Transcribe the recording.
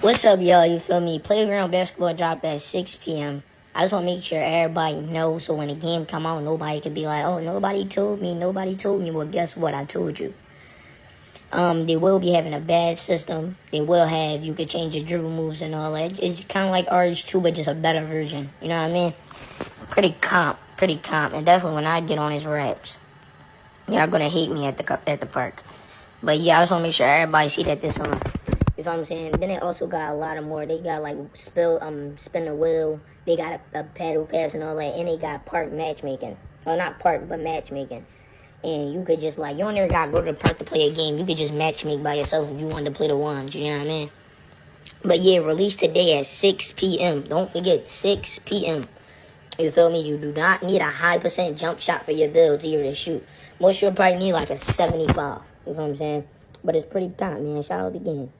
What's up, y'all? You feel me? Playground basketball drop at 6 p.m. I just want to make sure everybody knows so when the game come out, nobody can be like, oh, nobody told me. Well, guess what? I told you. They will be having a bad system. They will have, you could change your dribble moves and all that. It's kind of like RH2, but just a better version. You know what I mean? Pretty comp. And definitely when I get on his raps, y'all gonna hate me at the park. But yeah, I just want to make sure everybody see that this on. You know what I'm saying? Then they also got a lot of more. They got like spin the wheel. They got a paddle pass and all that. And they got park matchmaking. Well, not park, but matchmaking. And you could just like, you don't never gotta go to the park to play a game. You could just matchmake by yourself if you wanted to play the ones. You know what I mean? But yeah, release today at 6 p.m. Don't forget, 6 p.m. You feel me? You do not need a high percent jump shot for your build to be able to shoot. Most you'll probably need like a 75. You know what I'm saying? But it's pretty top, man. Shout out the game.